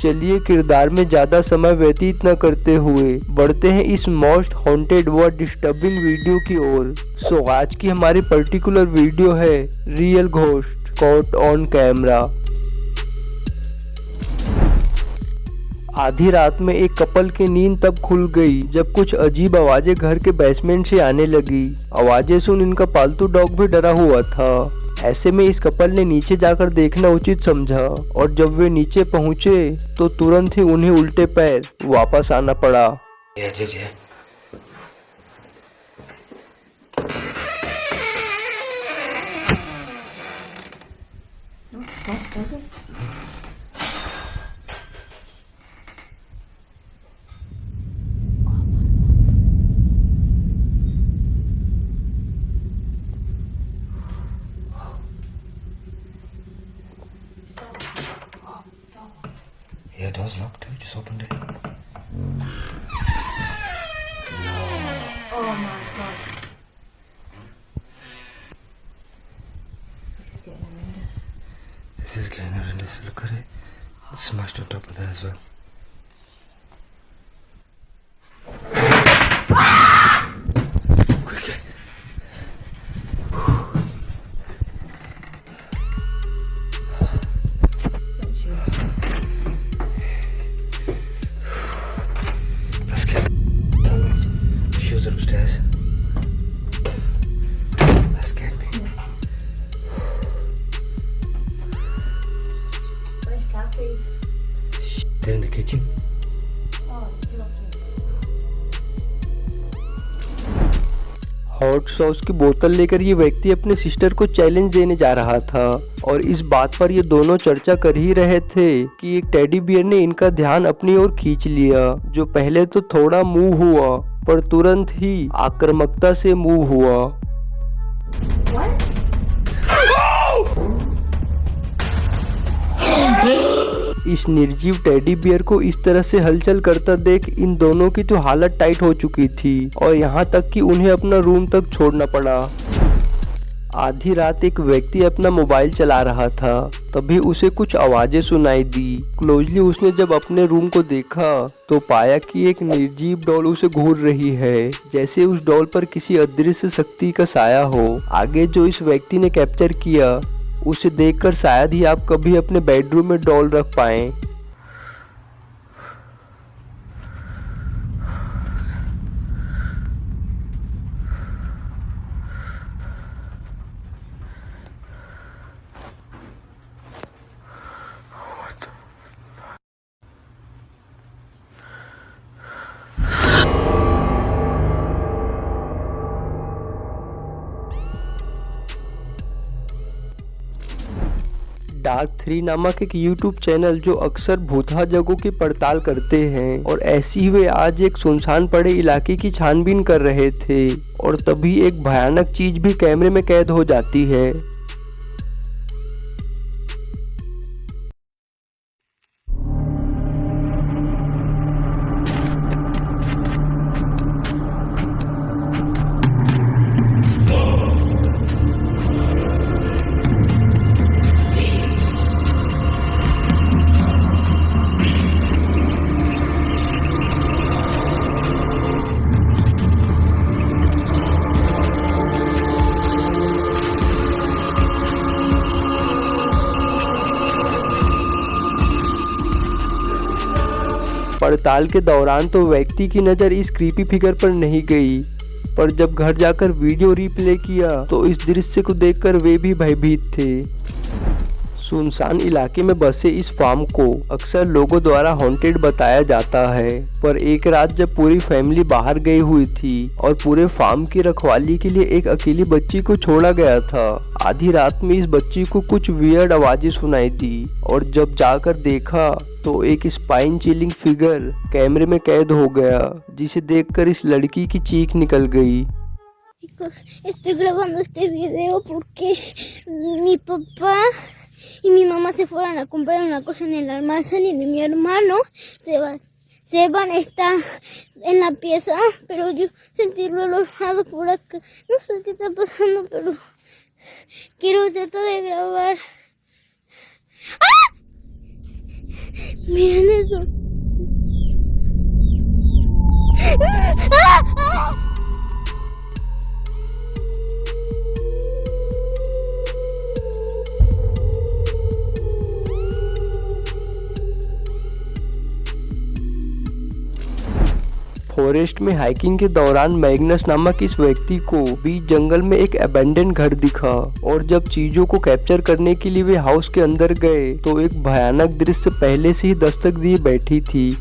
चलिए किरदार में ज्यादा समय व्यतीत न करते हुए बढ़ते हैं इस मोस्ट हॉन्टेड व डिस्टर्बिंग वीडियो की ओर। सो आज की हमारी पर्टिकुलर वीडियो है real ghost caught on camera. आधी रात में एक कपल की नींद तब खुल गई जब कुछ अजीब आवाजें घर के बेसमेंट से आने लगी। आवाजें सुन इनका पालतू डॉग भी डरा हुआ था। ऐसे में इस कपल ने नीचे जाकर देखना उचित समझा और जब वे नीचे पहुंचे तो तुरंत ही उन्हें उल्टे पैर वापस आना पड़ा। Yeah, door's locked too. Just opened it. No. Oh my god. This is getting horrendous. This is getting horrendous. Look at it. It's smashed on top of that as well. Quick. Let's get shoes are upstairs. That scared me. Where's Kathy? They're in the kitchen. Oh, it's locked. Hot sauce की बोतल लेकर ये व्यक्ति अपने sister को challenge देने जा रहा था और इस बात पर ये दोनों चर्चा कर ही रहे थे कि एक टेडी बियर ने इनका ध्यान अपनी ओर खींच लिया, जो पहले तो थोड़ा मूव हुआ पर तुरंत ही आक्रामकता से मूव हुआ। What? इस निर्जीव टेडी बियर को इस तरह से हलचल करता देख इन दोनों की तो हालत टाइट हो चुकी थी और यहाँ तक कि उन्हें अपना रूम तक छोड़ना पड़ा। आधी रात एक व्यक्ति अपना मोबाइल चला रहा था, तभी उसे कुछ आवाजें सुनाई दी। क्लोजली उसने जब अपने रूम को देखा तो पाया कि एक निर्जीव डॉल उसे घूर रही है, जैसे उस डॉल पर किसी अदृश्य शक्ति का साया हो। आगे जो इस व्यक्ति ने कैप्चर किया उसे देखकर शायद ही आप कभी अपने बेडरूम में डॉल रख पाएं। डार्क 3 नामक एक YouTube चैनल जो अक्सर भूतहा जगहों की पड़ताल करते हैं और ऐसी ही वे आज एक सुनसान पड़े इलाके की छानबीन कर रहे थे और तभी एक भयानक चीज भी कैमरे में कैद हो जाती है। पड़ताल के दौरान तो व्यक्ति की नज़र इस क्रीपी फिगर पर नहीं गई, पर जब घर जाकर वीडियो रिप्ले किया तो इस दृश्य को देखकर वे भी भयभीत थे। सुनसान इलाके में बसे इस फार्म को अक्सर लोगों द्वारा हॉन्टेड बताया जाता है, पर एक रात जब पूरी फैमिली बाहर गई हुई थी और पूरे फार्म की रखवाली के लिए एक अकेली बच्ची को छोड़ा गया था, आधी रात में इस बच्ची को कुछ वियर्ड आवाजें सुनाई दी और जब जाकर देखा तो एक स्पाइन चिलिंग फिगर कैमरे में कैद हो गया, जिसे देखकर इस लड़की की चीख निकल गई। Chicos, estoy grabando este video porque mi papá y mi mamá se fueron a comprar una cosa en el almacén y mi hermano Seban está en la pieza, pero yo sentí relojado por acá. No sé qué está pasando, pero quiero tratar de grabar. ¡Ah! मैंने तो forest में hiking के दौरान Magnus नामक इस व्यक्ति को बीच जंगल में एक अबेंडन घर दिखा और जब चीजों को कैप्चर करने के लिए वे हाउस के अंदर गए तो एक भयानक दृश्य पहले से ही दस्तक दिए बैठी थी।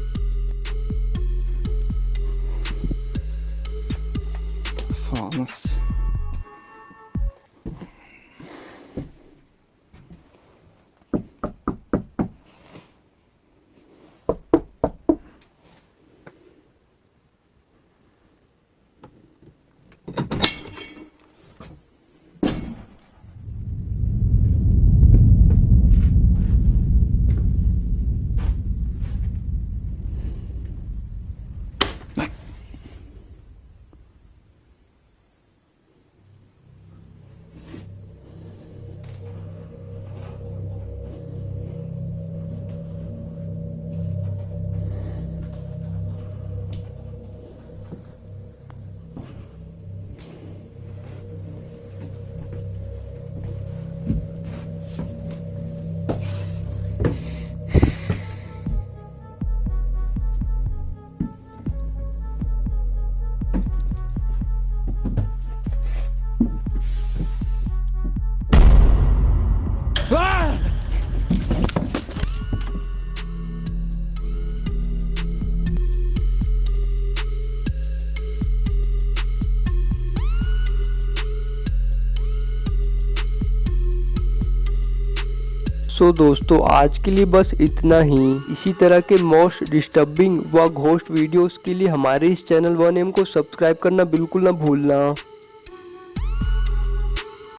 सो दोस्तों आज के लिए बस इतना ही। इसी तरह के मोस्ट डिस्टर्बिंग व घोस्ट वीडियोस के लिए हमारे इस चैनल 1M को सब्सक्राइब करना बिल्कुल ना भूलना।